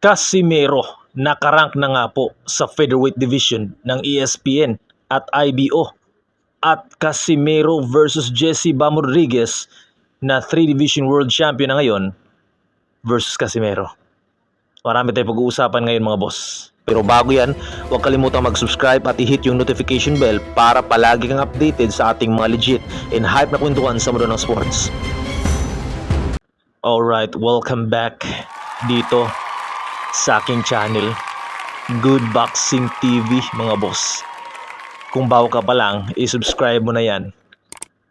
Casimero, nakarank na nga po sa featherweight division ng ESPN at IBO. At Casimero versus Jesse Bam Rodriguez na 3 division world champion na ngayon versus Casimero. Marami tayong pag-uusapan ngayon mga boss. Pero bago yan, huwag kalimutang mag-subscribe at i-hit yung notification bell para palagi kang updated sa ating mga legit and hype na kwentuhan sa mundo ng sports. Alright, welcome back dito sa aking channel, Good Boxing TV mga boss. Kung bago ka pa lang, i-subscribe mo na yan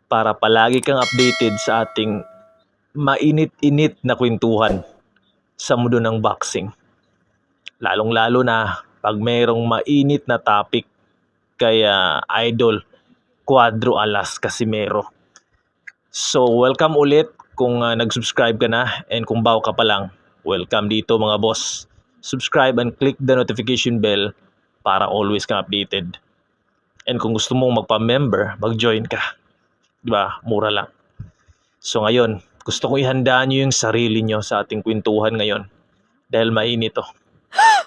para palagi kang updated sa ating mainit-init na kwentuhan sa mundo ng boxing. Lalong-lalo na pag mayroong mainit na topic kaya Idol Cuadro Alas Casimero. So welcome ulit kung nag-subscribe ka na, and kung bago ka pa lang, welcome dito mga boss. Subscribe and click the notification bell para always kang updated. And kung gusto mong magpa-member, mag-join ka. Diba? Mura lang. So ngayon, gusto kong ihanda nyo yung sarili nyo sa ating kwentuhan ngayon. Dahil mainit to.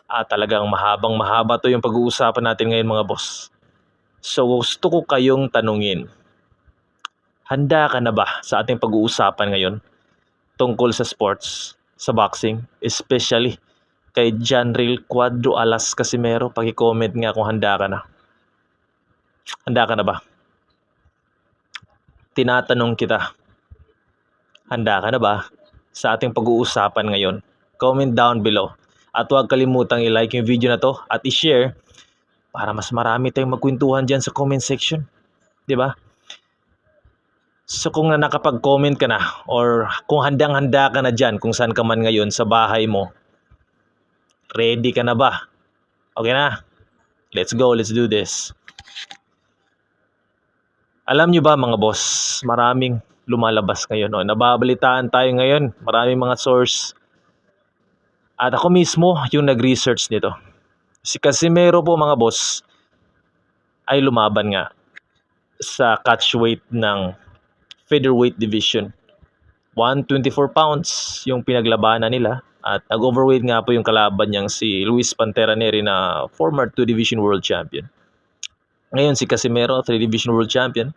Talagang mahabang-mahaba to yung pag-uusapan natin ngayon mga boss. So gusto ko kayong tanungin. Handa ka na ba sa ating pag-uusapan ngayon tungkol sa sports, sa boxing, especially kay Janril Cuadro Alas Casimero? Paki-comment nga kung handa ka na. Handa ka na ba? Tinatanong kita. Handa ka na ba sa ating pag-uusapan ngayon? Comment down below. At huwag kalimutang i-like yung video na to at i-share para mas marami tayong magkwentuhan dyan sa comment section. Diba? So kung nakapag-comment ka na or kung handang-handa ka na dyan kung saan ka man ngayon sa bahay mo, ready ka na ba? Okay na? Let's go, let's do this. Alam nyo ba mga boss, maraming lumalabas ngayon. No? Nababalitaan tayo ngayon, maraming mga source. At ako mismo yung nag-research nito. Si Casimero po mga boss ay lumaban nga sa catchweight ng featherweight division. 124 pounds yung pinaglabanan nila. At nag-overweight nga po yung kalaban niyang si Luis Pantera Neri na former 2 division world champion. Ngayon si Casimero, 3 division world champion.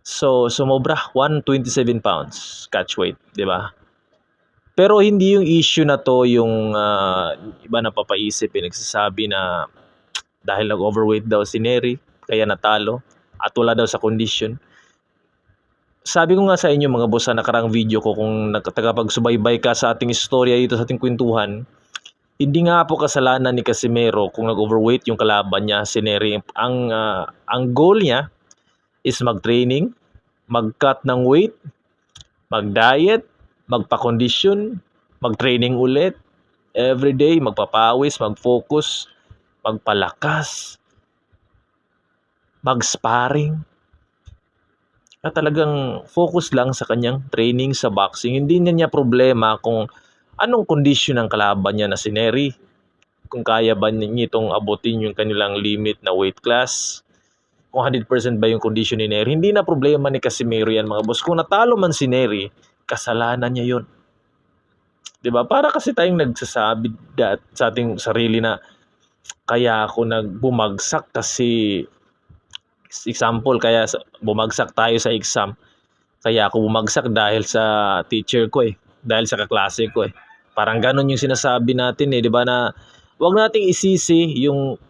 So sumobra, 127 pounds catchweight, di ba? Pero hindi yung issue na to yung iba na papaisip, nagsasabi na dahil nag-overweight daw si Neri, kaya natalo at wala daw sa condition. Sabi ko nga sa inyo mga boss sa nakarang video ko, kung nakapagsubaybay ka sa ating istorya dito sa ating kwentuhan, hindi nga po kasalanan ni Casimero kung nag-overweight yung kalaban niya, si Neri. Ang goal niya is mag-training, mag-cut ng weight, mag-diet, magpa-condition, mag-training ulit, everyday, magpapawis, mag-focus, magpalakas, mag-sparring. At talagang focus lang sa kanyang training sa boxing. Hindi niya problema kung anong condition ng kalaban niya na si Neri. Kung kaya ba niya itong abutin yung kanilang limit na weight class. Kung 100% ba yung condition ni Neri. Hindi na problema ni Casimero yan mga boss. Kung natalo man si Neri, kasalanan niya yun. Diba? Para kasi tayong nagsasabi sa ating sarili na kaya ako nagbumagsak kasi example, kaya bumagsak tayo sa exam. Kaya ako bumagsak dahil sa teacher ko dahil sa kaklase ko Parang ganun yung sinasabi natin diba, na wag nating isisi yung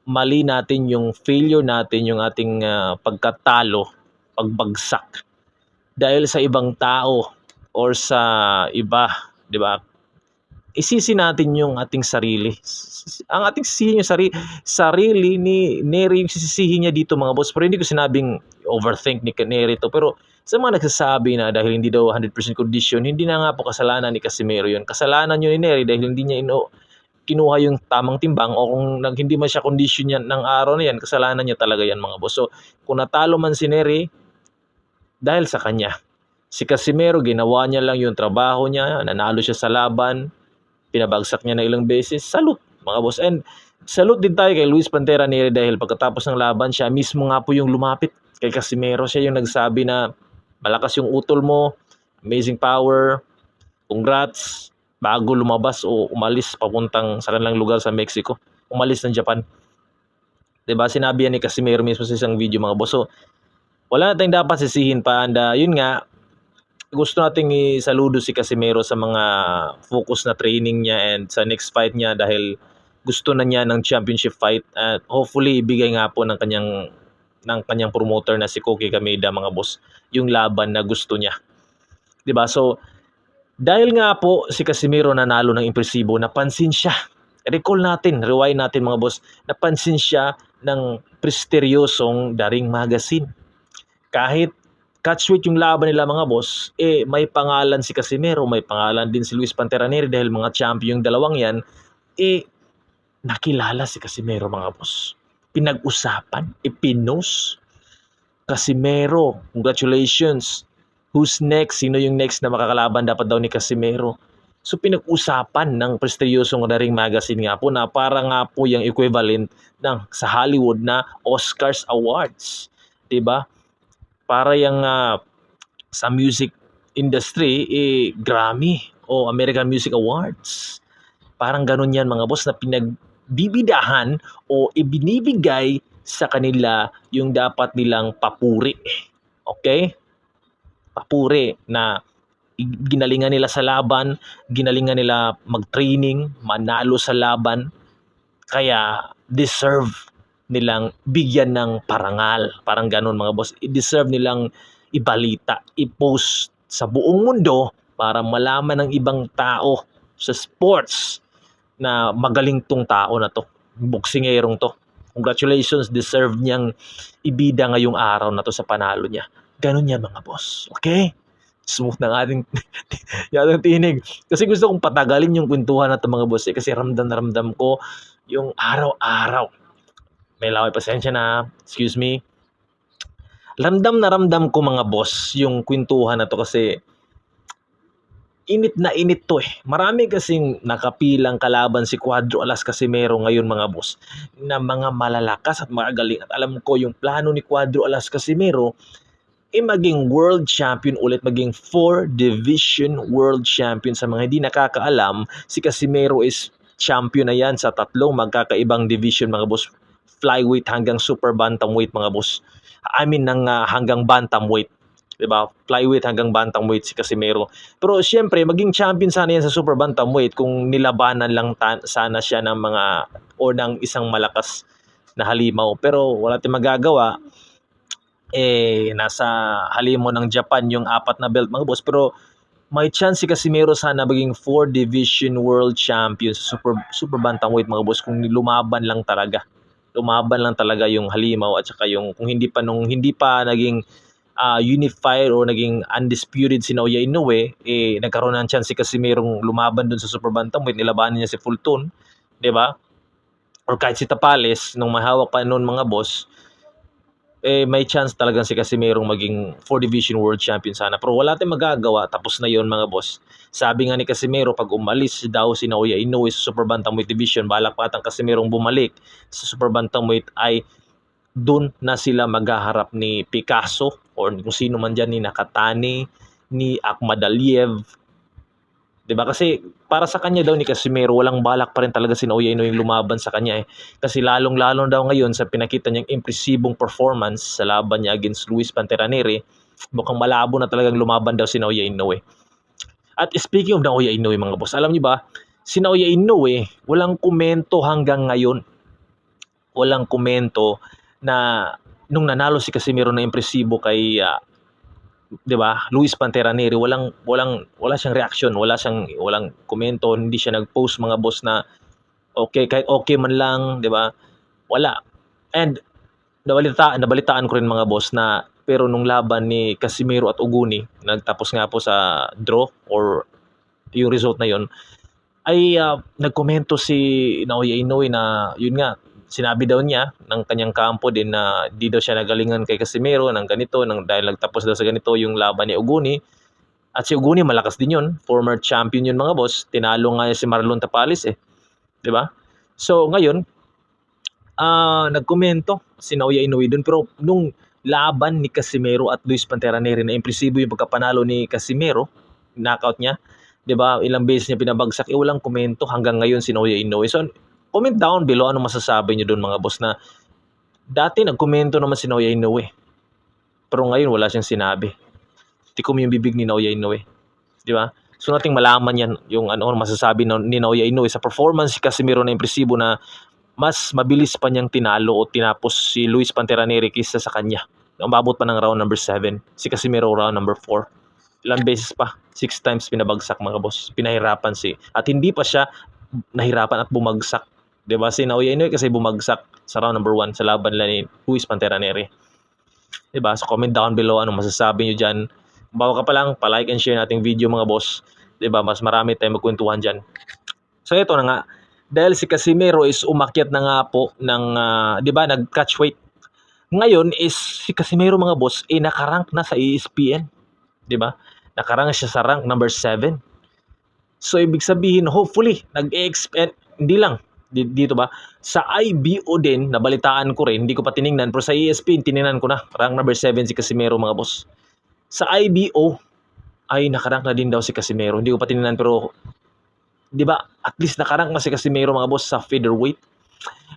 mali natin, yung failure natin, yung ating pagkatalo, pagbagsak dahil sa ibang tao or sa iba, di ba? Isisi natin yung ating sarili. Ang ating sisihin yung sarili ni Neri, yung sisihin niya dito mga boss. Pero hindi ko sinabing overthink ni Neri to. Pero sa mga nagsasabi na dahil hindi daw 100% condition, hindi na nga po kasalanan ni Casimero yun. Kasalanan yun ni Neri dahil hindi niya kinuha yung tamang timbang, o kung hindi man siya condition yan ng araw na yan, kasalanan niya talaga yan mga boss. So kung natalo man si Neri, dahil sa kanya. Si Casimero, ginawa niya lang yung trabaho niya, nanalo siya sa laban, pinabagsak niya na ilang beses. Salute mga boss. And salute din tayo kay Luis Pantera Neri dahil pagkatapos ng laban, siya mismo nga po yung lumapit kay Casimero. Siya yung nagsabi na malakas yung utol mo, amazing power, congrats, bago lumabas o umalis papuntang sa kanilang lugar sa Mexico. Umalis ng Japan. 'Di ba? Sinabi yan ni Casimiro mismo sa isang video mga boss. So, wala na tayong dapat sisihin pa. And yun nga, gusto nating isaludo si Casimiro sa mga focus na training niya and sa next fight niya dahil gusto na niya ng championship fight at hopefully ibigay nga po ng kanyang promoter na si Koki Kameda mga boss yung laban na gusto niya. 'Di ba? So, dahil nga po si Casimiro nanalo ng impresibo, napansin siya. Rewind natin mga boss, napansin siya ng prestigyosong Daring Magazine. Kahit catchweight yung laban nila mga boss, may pangalan si Casimiro, may pangalan din si Luis Panteraneri dahil mga champion yung dalawang yan, nakilala si Casimiro mga boss. Pinag-usapan, ipinost. Casimiro, congratulations. Who's next? Sino yung next na makakalaban dapat daw ni Casimiro? So pinag-usapan ng prestiyosong Daring Magazine nga po na para nga po yung equivalent ng sa Hollywood na Oscars Awards. 'Di ba? Para yung sa music industry, Grammy o American Music Awards. Parang ganun yan mga boss na pinagbibidahan o ibinibigay sa kanila yung dapat nilang papuri. Okay? Papuri na ginalingan nila sa laban, ginalingan nila mag-training, manalo sa laban, kaya deserve nilang bigyan ng parangal. Parang ganun mga boss. I-deserve nilang ibalita, i-post sa buong mundo para malaman ng ibang tao sa sports na magaling tong tao na to. Boksingerong to. Congratulations, deserve niyang ibida ngayong araw na to sa panalo niya. Ganun yan mga boss. Okay? Smooth ng ating tinig. Kasi gusto kong patagalin yung kwentuhan na ito mga boss. Kasi ramdam na ramdam ko yung araw-araw. May laway, pasensya na. Excuse me. Ramdam na ramdam ko mga boss yung kwentuhan na to kasi init na init to eh. Marami kasing nakapilang kalaban si Cuadro Alas Casimero ngayon mga boss na mga malalakas at magaling. At alam ko yung plano ni Cuadro Alas Casimero maging world champion ulit, maging 4-division world champion. Sa mga hindi nakakaalam, si Casimero is champion na yan sa 3 magkakaibang division mga boss. Flyweight hanggang super bantamweight mga boss. Hanggang bantamweight. Diba? Flyweight hanggang bantamweight si Casimero. Pero siyempre, maging champion sana yan sa super bantamweight kung nilabanan lang sana siya ng mga o ng isang malakas na halimaw. Pero wala tayong magagawa. Nasa halimaw ng Japan yung 4 na belt mga boss. Pero may chance si Casimero sana maging 4-division world champion sa super bantamweight mga boss kung lumaban lang talaga. Lumaban lang talaga yung halimaw at saka yung kung hindi pa naging unified o naging undisputed si Naoya Inoue, nagkaroon ng chance si Casimerong lumaban dun sa super bantamweight, nilabanan niya si Fulton, 'di ba? Or kahit si Tapales nung mahawak pa noon mga boss, may chance talagang si Casimerong maging 4-division world champion sana. Pero wala tayong magagawa, tapos na yon mga boss. Sabi nga ni Casimero, pag umalis daw si Naoya Inoue sa super bantamweight division, balak pa atang Casimerong bumalik sa super bantamweight, ay doon na sila maghaharap ni Picasso or kung sino man dyan, ni Nakatani, ni Akhmadaliev. Diba? Kasi para sa kanya daw ni Casimero, walang balak pa rin talaga si Naoya Inoue yung lumaban sa kanya eh. Kasi lalong-lalo daw ngayon sa pinakita niyang impresibong performance sa laban niya against Luis Panteraneri, mukhang malabo na talagang lumaban daw si Naoya Inoue. At speaking of Naoya Inoue mga boss, alam niyo ba, si Naoya Inoue, walang komento hanggang ngayon. Walang komento na nung nanalo si Casimero na impresibo kay 'di ba? Luis Panteraneri, wala siyang reaction, walang komento, hindi siya nag-post mga boss na okay, kahit okay man lang, 'di ba? Wala. And nabalitaan ko rin mga boss na pero nung laban ni Casimero at Uguni, nagtapos nga po sa draw or yung result na yon, ay nagkomento si Naoya Inoue na yun nga, sinabi daw niya ng kanyang kampo din na di daw siya nagalingan kay Casimero ng ganito, dahil nagtapos daw sa ganito yung laban ni Uguni. At si Uguni malakas din yun, former champion yun mga boss, tinalo nga si Marlon Tapales eh, di ba? So ngayon, nagkomento si Naoya Inoue dun, pero nung laban ni Casimero at Luis Panteraneri na impresibo yung pagkapanalo ni Casimero, knockout niya, 'Di ba? Ilang beses niya pinabagsak, walang komento hanggang ngayon si Naoya Inoue. So, comment down below ano masasabi niyo doon mga boss na dati nagkomento naman si Naoya Inoue. Pero ngayon wala siyang sinabi. Tikom yung bibig ni Naoya Inoue. 'Di ba? So nating malaman yan yung ano masasabi ni Naoya Inoue sa performance si Casimero na impresibo na mas mabilis pa niyang tinalo o tinapos si Luis Pantera Neri kaysa sa kanya. Umabot pa ng round number 7. Si Casimero round number 4. Ilang beses pa, 6 times pinabagsak mga boss. Pinahirapan at hindi pa siya nahirapan at bumagsak. 'Di ba? Si Naoya Inoue kasi bumagsak sa round number 1 sa laban nila ni Luis Pantera Neri. 'Di ba? So comment down below ano masasabi niyo diyan. Kung bago ka pa lang, pa-like and share nating video mga boss. 'Di ba? Mas marami tayong magkwentuhan diyan. So ito na nga, dahil si Casimero is umakyat na nga po ng 'di ba, nag-catch weight. Ngayon is si Casimero mga boss nakarank na sa ESPN, 'di ba? Nakarank siya sa rank number 7. So ibig sabihin hopefully nag-expand hindi lang dito ba sa IBO din nabalitaan ko rin, hindi ko pa tiningnan pero sa ESPN tiningnan ko na rank number 7 si Casimero mga boss. Sa IBO ay nakarank na din daw si Casimero. Hindi ko pa tiningnan pero 'di ba? At least nakarank na si Casimero mga boss sa featherweight.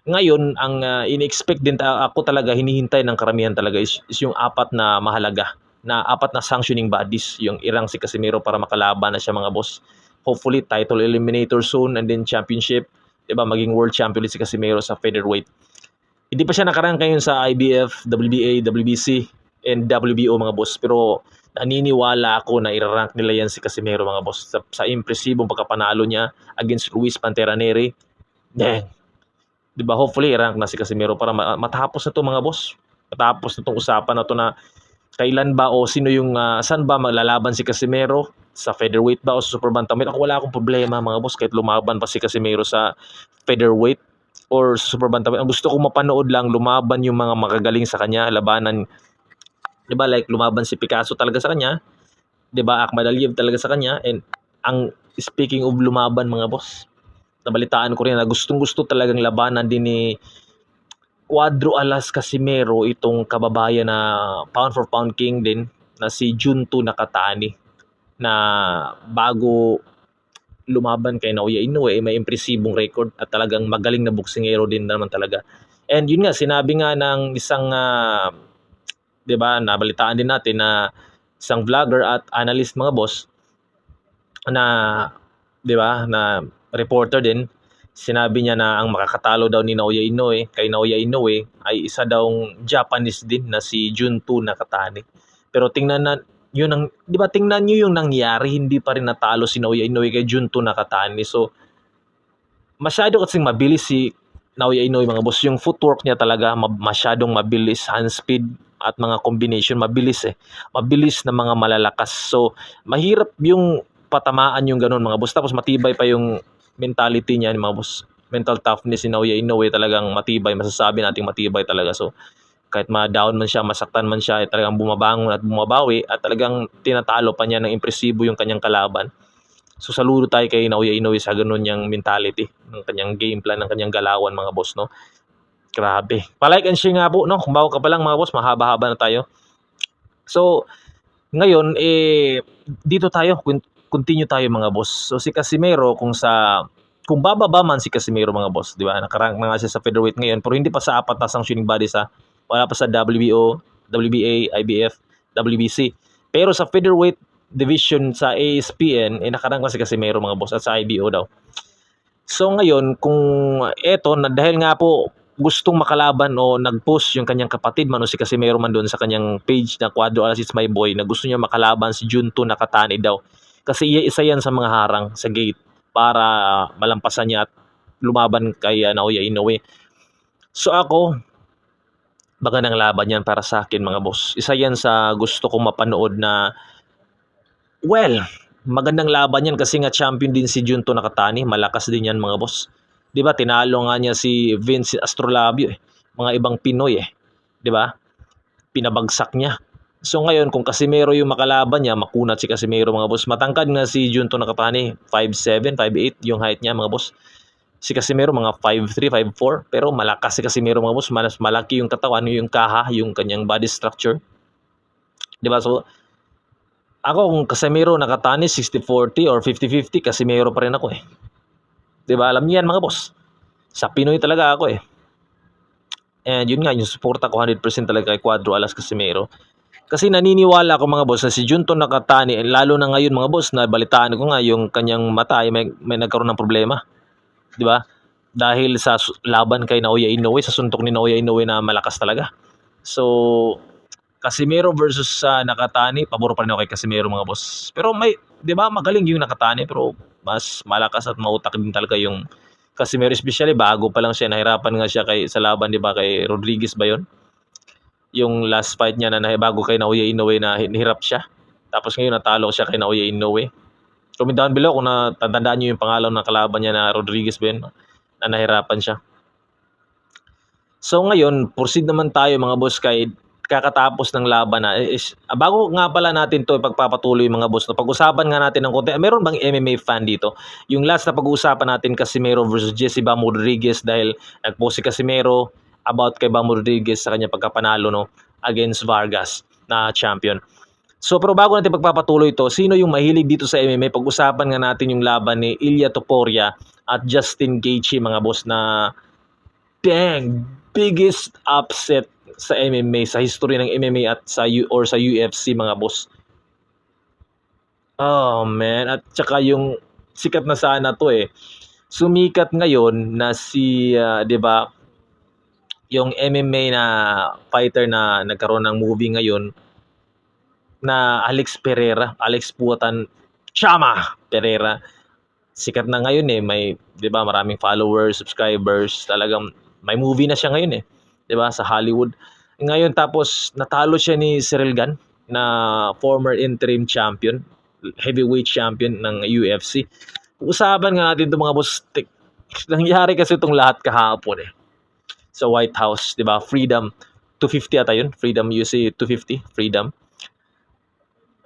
Ngayon, ang in-expect din ako talaga hinihintay ng karamihan talaga is yung apat na mahalaga na apat na sanctioning bodies yung irang si Casimero para makalaban na siya mga boss. Hopefully title eliminator soon and then championship, 'di ba? Maging world champion si Casimero sa featherweight. Hindi pa siya nakarank ngayon sa IBF, WBA, WBC and WBO mga boss pero naniniwala ako na irarank nila yan si Casimero mga boss sa impresibong pagkapanalo niya against Luis Pantera Neri. Then, 'di ba, hopefully i-rank na si Casimero para matapos na 'to mga boss. Matapos na 'tong usapan na 'to na kailan ba o sino yung saan ba maglalaban si Casimero, sa featherweight ba o sa super bantamweight. Ako wala akong problema mga boss kahit lumaban pa si Casimero sa featherweight or sa super bantamweight. Ang gusto ko mapanood lang lumaban yung mga magagaling sa kanya, labanan 'di ba, like lumaban si Picasso talaga sa kanya, 'di ba, Ahmad Aliyev talaga sa kanya. And ang speaking of lumaban mga boss, nabalitaan ko rin na gustong-gusto talagang labanan din ni Cuadro Alas Casimero itong kababayan na pound for pound king din na si Junto Nakatani na bago lumaban kay Naoya Inoue may impresibong record at talagang magaling na boksingero din naman talaga. And yun nga sinabi nga ng isang 'di ba, nabalitaan din natin na isang vlogger at analyst mga boss na 'di ba, na reporter din. Sinabi niya na ang makakatalo daw ni Naoya Inoue kay Naoya Inoue ay isa daw Japanese din na si Junto Nakatani. Pero tingnan na yun ang 'di ba, tingnan niyo yung nangyari, hindi pa rin natalo si Naoya Inoue kay Junto Nakatani. So masyado kasing mabilis si Naoya Inoue mga boss. Yung footwork niya talaga masyadong mabilis, hand speed at mga combination mabilis Mabilis na mga malalakas. So mahirap yung patamaan yung ganun mga boss. Tapos matibay pa yung mentality niya mga boss. Mental toughness ni Naoya Inoue talagang matibay. Masasabi nating matibay talaga. So kahit ma-down man siya, masaktan man siya, talagang bumabangon at bumabawi at talagang tinatalo pa niya ng impresibo yung kanyang kalaban. So saludo tayo kay Naoya Inoue sa ganun niyang mentality, ng kanyang game plan, ng kanyang galawan mga boss, no? Grabe. Pa-like and share nga po, no? Kung bago ka pa lang mga boss, mahaba-haba na tayo. So, ngayon, dito tayo, continue tayo mga boss. So si Casimero, kung bababa man si Casimero mga boss, di ba? Nakarank na nga siya sa featherweight ngayon, pero hindi pa sa apat na sanctioning bodies wala pa sa WBO, WBA, IBF, WBC. Pero sa featherweight division sa ESPN, nakarank na si Casimero mga boss at sa IBO daw. So ngayon, kung eto, dahil nga po gustong makalaban o nag-post yung kanyang kapatid man o si Casimero man doon sa kanyang page na Cuadro Alas It's My Boy na gusto niya makalaban si Junto Nakatani daw. Kasi isa yan sa mga harang sa gate para malampasan niya at lumaban kay Naoya Inoue. So ako, magandang laban yan para sa akin mga boss. Isa yan sa gusto kong mapanood na magandang laban yan kasi nga champion din si Junto Nakatani. Malakas din yan mga boss. 'Di ba, tinalo nga niya si Vince Astrolabio mga ibang Pinoy 'di ba? Pinabagsak niya. So ngayon kung Casimero yung makalaban niya, makunat si Casimero mga boss. Matangkad nga si Junto Nakatani, 5'7", 5'8" yung height niya mga boss. Si Casimero mga 5'3", 5'4", pero malakas si Casimero mga boss. Mas malaki yung katawan, yung kaha, yung kanyang body structure. 'Di ba? So Ako kung Casemiro nakatani 60-40 or 50-50, Casemiro pa rin ako eh. 'Di ba? Alam niyo yan mga boss. Sa Pinoy talaga ako eh. And yun nga, yung suporta ko 100% talaga kay Cuadro Alas Casemiro. Kasi naniniwala ako mga boss na si Junto Nakatani, lalo na ngayon mga boss, na balitaan ko nga yung kanyang mata ay may nagkaroon ng problema. 'Di ba? Dahil sa laban kay Naoya Inoue, sa suntok ni Naoya Inoue na malakas talaga. So, Casemiro versus Nakatani, pabor pa rin ako kay Casemiro mga boss. Pero may, 'di ba, magaling yung Nakatani pero mas malakas at mautak din talaga yung Casemiro, especially bago pa lang siya, nahirapan nga siya sa laban, 'di ba, kay Rodriguez ba 'yon? Yung last fight niya na bago kay Naoya Inoue na hinirap siya. Tapos ngayon natalo siya kay Naoya Inoue. Comment down below kung natatandaan niyo yung pangalan ng kalaban niya na Rodriguez ba 'yun, na nahirapan siya. So ngayon, proceed naman tayo mga boss kay kakatapos ng laban na bago nga pala natin to ipagpapatuloy mga boss, no, pag-usapan nga natin ng konti. Meron bang MMA fan dito? Yung last na pag-uusapan natin, Casimero versus Jesse Bam Rodriguez, dahil nagpost si Casimero about kay Bam Rodriguez sa kanya pagkapanalo, no, against Vargas na champion. So pero bago natin pagpapatuloy ito, sino yung mahilig dito sa MMA? Pag-usapan nga natin yung laban ni Ilia Topuria at Justin Gaethje mga boss, na biggest upset sa MMA, sa history ng MMA at sa UFC mga boss. Oh man, at saka yung sikat na sana to eh. Sumikat ngayon na si 'di ba, yung MMA na fighter na nagkaroon ng movie ngayon na Alex Puatan Chama Pereira. Sikat na ngayon eh, may 'di ba, maraming followers, subscribers, talagang may movie na siya ngayon eh, 'di ba, sa Hollywood. Ngayon tapos natalo siya ni Cyril Gane na former interim champion, heavyweight champion ng UFC. Usapan nga natin 'tong mga boss. Nangyari kasi itong lahat kahapon eh, sa White House, 'di ba? Freedom 250 ata 'yun, Freedom UFC 250, Freedom.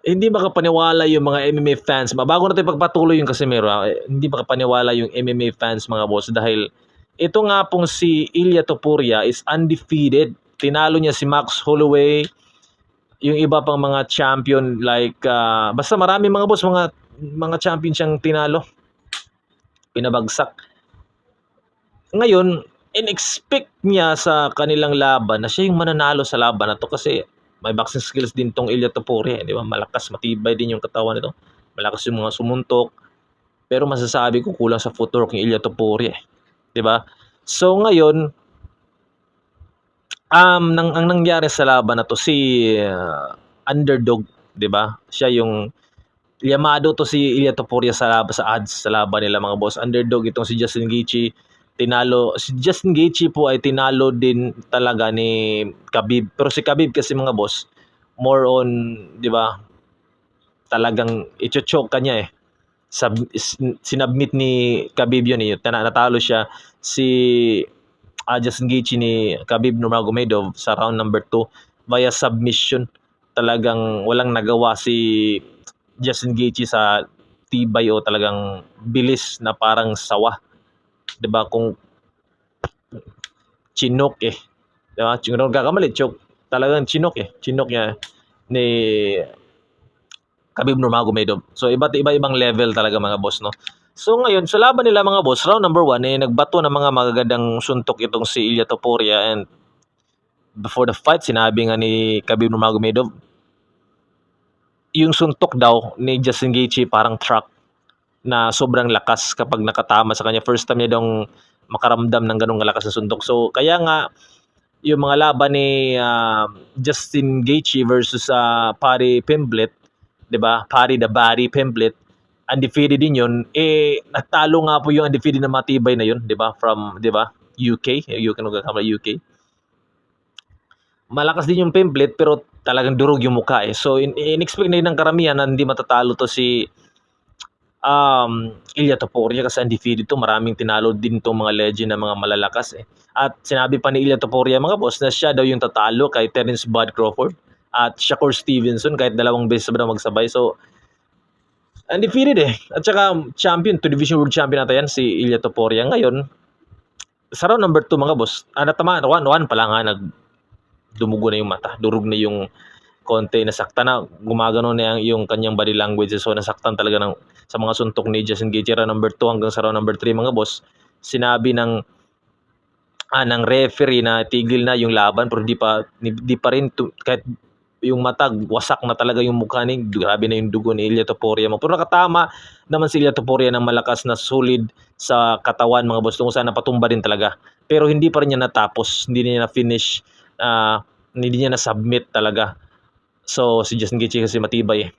Hindi makapaniwala yung mga MMA fans. Bago natin pagpatuloy yung Casimero, hindi makapaniwala yung MMA fans mga boss, dahil ito nga pong si Ilia Topuria is undefeated. Tinalo niya si Max Holloway, yung iba pang mga champion like basta marami mga boss, mga champion siyang tinalo, pinabagsak. Ngayon, in-expect niya sa kanilang laban na siya yung mananalo sa laban na to, kasi may boxing skills din tong Ilia Topuria, di ba? Malakas, matibay din yung katawan nito. Malakas yung mga sumuntok. Pero masasabi ko kulang sa footwork yung Ilia Topuria, di ba? So ngayon, ang nangyari sa laban na to, si underdog, 'di ba? Siya yung Yamado to, si Ilia Topuria sa odds sa laban nila mga boss. Underdog itong si Justin Gaethje. Si Justin Gaethje po ay tinalo din talaga ni Khabib. Pero si Khabib kasi mga boss, more on, 'di ba? Talagang i-choke kanya eh. Sinubmit ni Khabib yun eh. Natalo siya si Justin Gaethje ni Khabib Nurmagomedov sa round number 2 via submission. Talagang walang nagawa si Justin Gaethje sa tibay o talagang bilis na parang sawa. 'Di ba? Kung chinok eh. 'Di ba? Kung kakamali, choke. Talagang chinok eh. Chinok niya ni Khabib Nurmagomedov. So iba-ibang level talaga mga boss, no. So ngayon, sa laban nila mga boss, round number 1 eh, nagbato ng mga magagandang suntok itong si Ilia Topuria, and before the fight, sinabi nga ni Khabib Nurmagomedov, yung suntok daw ni Justin Gaethje parang truck na sobrang lakas kapag nakatama sa kanya. First time niya daw makaramdam ng ganung lakas na suntok. So kaya nga yung mga laban ni Justin Gaethje versus Paddy Pimblett, 'di ba? Paddy the Body Pimblett, undefeated din yun. Eh natalo nga po yung undefeated na matibay na yun, 'di ba? From, 'di ba? UK, UK. Malakas din yung Pimblett pero talagang durog yung mukha eh. So in-expect na ng karamihan na hindi matatalo to si Ilia Topuria kasi undefeated to. Maraming tinalo din tong mga legend na mga malalakas eh. At sinabi pa ni Ilia Topuria mga boss na siya daw yung tatalo kay Terence Bud Crawford at Shakur Stevenson kahit 2 beses ba daw magsabay. So undefeated eh. At saka champion, 2 division world champion nata yan si Ilia Topuria. Ngayon, sa round number 2 mga boss, natama, 1 pa lang dumugo na yung mata, durog na yung konti nasaktan na, gumagano na yung kanyang body language. So nasaktan talaga sa mga suntok ni Justin Gaethje round number 2 hanggang sa round number 3 mga boss. Sinabi ng referee na tigil na yung laban, pero di pa rin kahit yung mata wasak na talaga yung mukha ni, grabe na yung dugo ni Ilia Topuria mo. Pero nakatama naman si Ilia Topuria ng malakas na solid sa katawan mga boss, kung saan napatumba din talaga. Pero hindi pa rin niya natapos, hindi niya na-finish, hindi niya na-submit talaga. So si Justin Gaethje kasi matibay.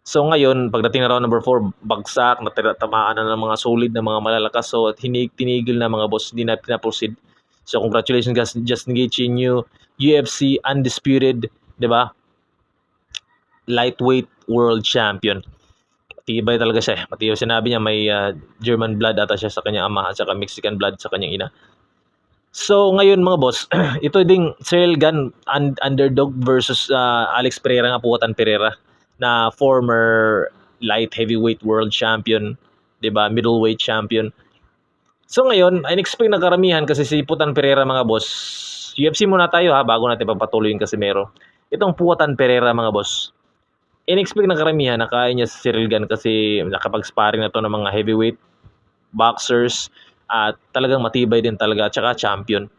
So ngayon, pagdating na round number 4, bagsak, tamaan na ng mga solid na mga malalakas. So tinigil na mga boss, hindi na pinaproceed. So congratulations guys, Justin Gaethje, new UFC undisputed, 'di ba? Lightweight world champion. Matibay talaga siya. Matibay, sinabi niya may German blood ata siya sa kanyang ama at saka Mexican blood sa kanyang ina. So ngayon mga boss, ito ding Cyril Gane underdog versus Alex Pereira nga, Puwatan Pereira, na former light heavyweight world champion, 'di ba? Middleweight champion. So ngayon, I expect na karamihan kasi si Putan Pereira mga boss. UFC muna tayo ha, bago natin pagpatuloy yung Casimero. Itong Putan Pereira mga boss, in-expect na karamihan na kaya niya si Cyril Gane kasi nakapag-sparring na to ng mga heavyweight boxers at talagang matibay din talaga at saka champion.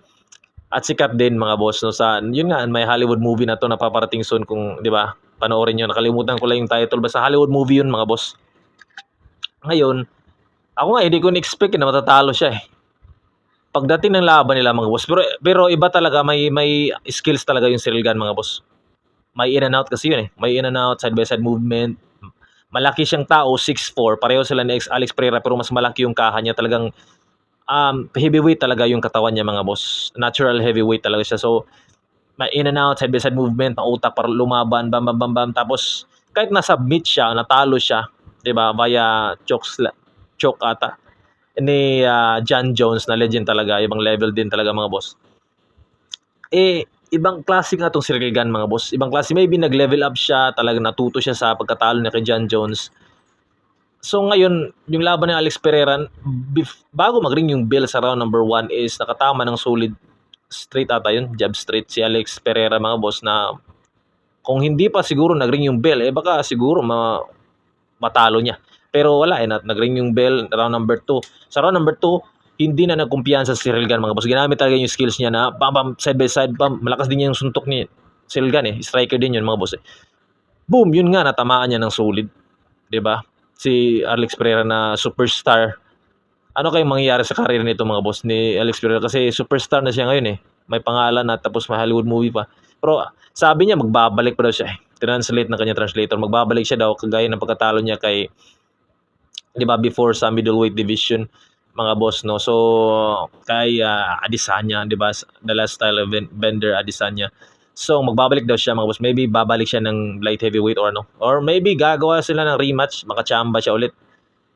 At sikat din mga boss, no, sa yun nga, may Hollywood movie na to na paparating soon, kung 'di ba? Panoorin niyo, nakalimutan ko lang yung title, basta Hollywood movie yun mga boss. Ngayon, ako nga hindi ko na-expect na matatalo siya eh. Pagdating ng laban nila mga boss, pero iba talaga, may skills talaga yung Cyril Gane mga boss. May in and out kasi yun eh. May in and out, side by side movement. Malaki siyang tao, 6'4". Pareho sila ni Alex Pereira, pero mas malaki yung kaha niya. Talagang heavyweight talaga yung katawan niya mga boss. Natural heavyweight talaga siya. So, may in and out, side by side movement, mautak para lumaban, bam bam bam bam. Tapos kahit na-submit siya, natalo siya, 'di ba? Via choke ata ni John Jones, na legend talaga, ibang level din talaga mga boss. Ibang klase nga tong Cyril Gane mga boss. Ibang klase, maybe nag-level up siya, talaga natuto siya sa pagkatalo niya kay John Jones. So ngayon, yung laban ni Alex Pereira, bago mag-ring yung bell sa round number 1 is nakatama ng solid straight ata yun, jab straight si Alex Pereira mga boss, na kung hindi pa siguro nag-ring yung bell, baka siguro matalo niya. Pero wala nag-ring yung bell round number 2. Sa round number 2, hindi na nagkumpiyansa si Cyril Gane mga boss. Ginamit talaga yung skills niya na bam, side by side, bam. Malakas din yung suntok ni Cyril Gane Striker din yun mga boss. Boom, yun nga, natamaan niya ng solid. 'Di ba? Si Alex Pereira na superstar. Ano kayong mangyayari sa career nito mga boss ni Alex Pereira? Kasi superstar na siya ngayon eh. May pangalan at tapos may Hollywood movie pa. Pero sabi niya magbabalik pa daw siya eh. Translate ng kanya translator. Magbabalik siya daw kagaya ng pagkatalo niya kay, 'di ba, before sa middleweight division mga boss, no. So kay Adesanya, 'di ba, the last style of Bender Adesanya. So magbabalik daw siya mga boss. Maybe babalik siya ng light heavyweight or or maybe gagawa sila ng rematch, makachamba siya ulit.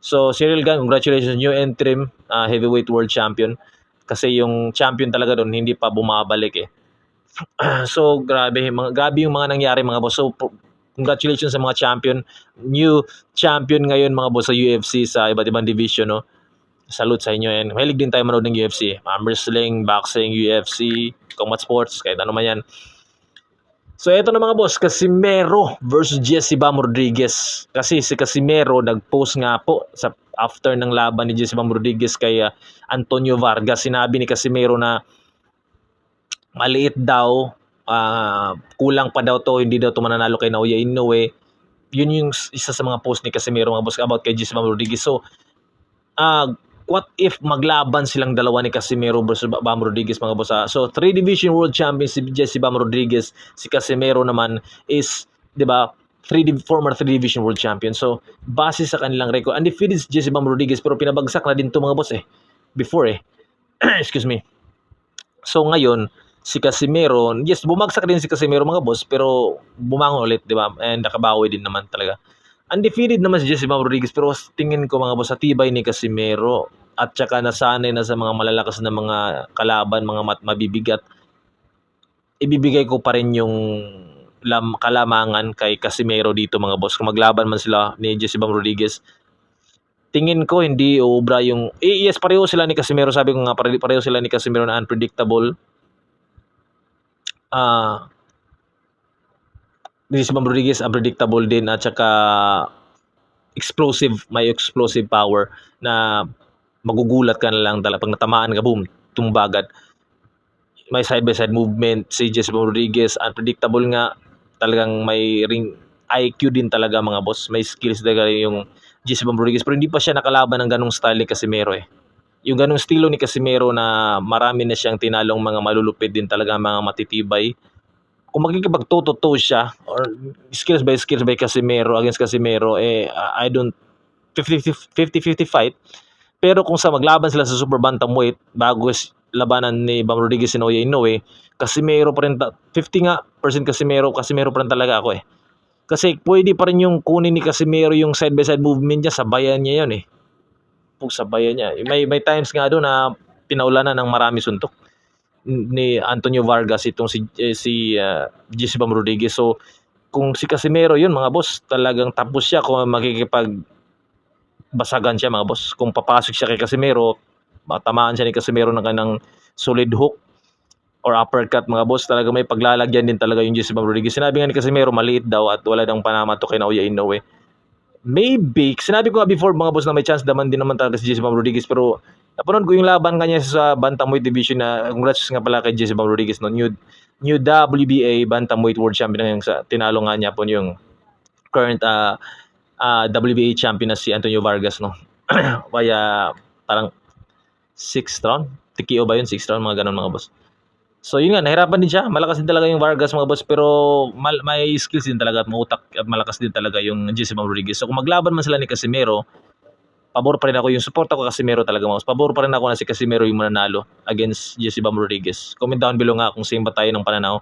So Cyril Gane, congratulations, new interim heavyweight world champion. Kasi yung champion talaga doon hindi pa bumabalik eh. So grabe yung mga nangyari mga boss. So congratulations sa mga champion, new champion ngayon mga boss sa UFC sa iba't ibang division, no. Salute sa inyo, and mahilig din tayo manood ng UFC. Wrestling, boxing, UFC, combat sports, kahit ano man yan. So eto na mga boss, Casimero versus Jesse Bam Rodriguez. Kasi si Casimero nag-post nga po sa after ng laban ni Jesse Bam Rodriguez kay Antonio Vargas. Sinabi ni Casimero na maliit daw, kulang pa daw to, hindi daw to mananalo kay Naoya Inoue. Yun yung isa sa mga post ni Casimero mga boss about kay Jesse Bam Rodriguez. So what if maglaban silang dalawa ni Casimero versus Bam Rodriguez mga boss? So 3 division world champion si Jesse Bam Rodriguez, si Casimero naman is, 'di ba, former 3 division world champion. So base sa kanilang record, undefeated si Jesse Bam Rodriguez, pero pinabagsak na din to mga boss before excuse me. So ngayon si Casimero, yes, bumagsak din si Casimero mga boss, pero bumangon ulit, 'di ba? And nakabawi din naman talaga. Undefeated naman si Jesse Bam Rodriguez, pero tingin ko mga boss, sa tibay ni Casimero at saka nasanay na sa mga malalakas na mga kalaban, mga mabibigat, ibibigay ko pa rin yung kalamangan kay Casimero dito mga boss. Kung maglaban man sila ni Jesse Bam Rodriguez, tingin ko hindi obra yung yes, pareho sila ni Casimero. Sabi ko nga, pareho sila ni Casimero na unpredictable. Si Bam Rodriguez unpredictable din at saka may explosive power na magugulat ka na lang talaga pag natamaan ka, boom, tumbagat. May side by side movement si Jesse Bam Rodriguez, unpredictable nga, talagang may ring IQ din talaga mga boss, may skills talaga yung Jesse Bam Rodriguez, pero hindi pa siya nakalaban ng ganong style ni Casimero eh. Yung ganong estilo ni Casimero na marami na siyang tinalong mga malulupit din talaga, mga matitibay. Kung makikipag-toe-to-toe siya or skills by Casimero against Casimero, I don't 50-50 fight. Pero kung sa maglaban sila sa super bantamweight bago labanan ni Bam Rodriguez and Naoya Inoue, Casimero pa rin 50 nga percent Casimero pa rin talaga ako eh. Kasi pwede pa rin yung kunin ni Casimero yung side by side movement niya, sabayan niya yun eh. Kung sabayan niya. May times nga doon na pinaulanan ng marami suntok ni Antonio Vargas itong Jesse Bam Rodriguez. So kung si Casimero yun mga boss, talagang tapos siya kung basagan siya mga boss. Kung papasok siya kay Casimero, matamaan siya ni Casimero ng kanang solid hook or uppercut mga boss, talaga may paglalagyan din talaga yung Jesse Bam Rodriguez. Sinabi nga ni Casimero maliit daw at wala dang panama to kay Naoya Inoue. Maybe, sinabi ko nga before mga boss na may chance din naman talaga si Jesse Bam Rodriguez, pero napanood ko yung laban kanya sa Bantamweight division na congrats nga pala kay Jesse Bam Rodriguez no, new WBA Bantamweight World Champion na yung tinalo nga niya po yung current WBA champion na si Antonio Vargas no. Kaya parang 6th round, TKO ba yun? 6th round, mga ganun mga boss. So yun nga, nahirapan din siya. Malakas din talaga yung Vargas mga boss, pero may skills din talaga at mautak at malakas din talaga yung Jesse Bam Rodriguez. So kung maglaban man sila ni Casimero, pabor pa rin ako, yung support ako Casimero talaga mga boss. Pabor pa rin ako na si Casimero yung mananalo against Jesse Bam Rodriguez. Comment down below nga kung same ba tayo ng pananaw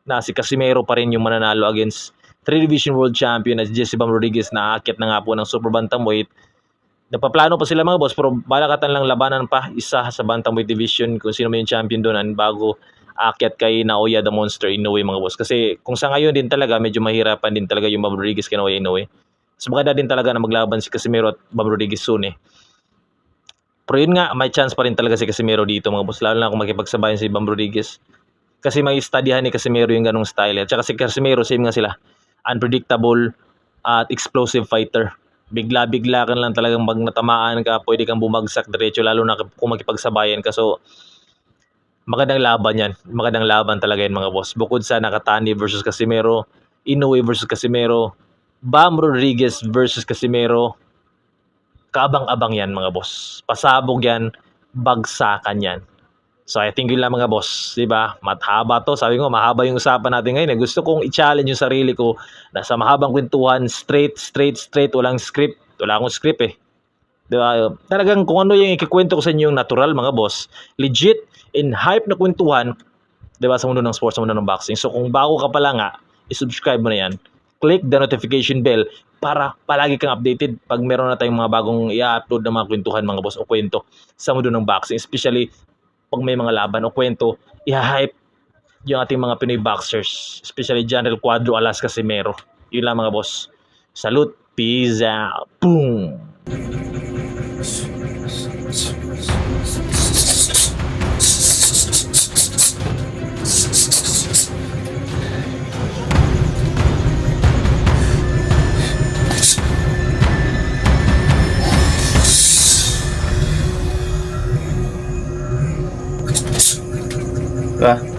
na si Casimero pa rin yung mananalo against 3 Division World Champion na Jesse Bam Rodriguez na aakyat na nga po ng Super Bantamweight. Napaplano pa sila mga boss, pero balakatan lang labanan pa isa sa Bantamweight Division kung sino may yung champion doon bago aakyat kay Naoya the Monster Inoue mga boss. Kasi kung sa ngayon din talaga, medyo mahirapan din talaga yung Bam Rodriguez kay Naoya Inoue. So maganda din talaga na maglaban si Casimero at Bam Rodriguez soon eh. Pero yun nga, may chance pa rin talaga si Casimero dito mga boss, lalo na kung makipagsabayan si Bam Rodriguez. Kasi may studyhan ni Casimero yung ganong style. At saka si Casimero, same nga sila. Unpredictable at explosive fighter. Bigla-bigla ka lang talagang pag natamaan ka, pwede kang bumagsak diretso, lalo na kung makipagsabayan ka. So magandang laban yan. Magandang laban talaga yan mga boss. Bukod sa Nakatani versus Casimero, Inoue versus Casimero, Bam Rodriguez versus Casimero, kaabang-abang yan mga boss. Pasabog yan, bagsakan yan. So I think yun lang mga boss, di ba? Mahaba to. Sabi ko, mahaba yung usapan natin ngayon. Gusto kong i-challenge yung sarili ko na sa mahabang kwentuhan, straight, walang script. Wala akong script eh. Di ba? Talagang kung ano yung ikikwento ko sa inyo yung natural mga boss, legit in hype na kwentuhan, di ba, sa mundo ng sports, sa mundo ng boxing. So kung bago ka pala nga, i-subscribe mo na yan. Click the notification bell para palagi kang updated pag meron na tayong mga bagong i-upload na mga kwentuhan mga boss o kwento sa mundo ng boxing. Especially pag may mga laban o kwento, i-hype yung ating mga Pinoy boxers. Especially General Cuadro Alas Casimero. Yun lang mga boss. Salute. Peace out. Boom! Diba?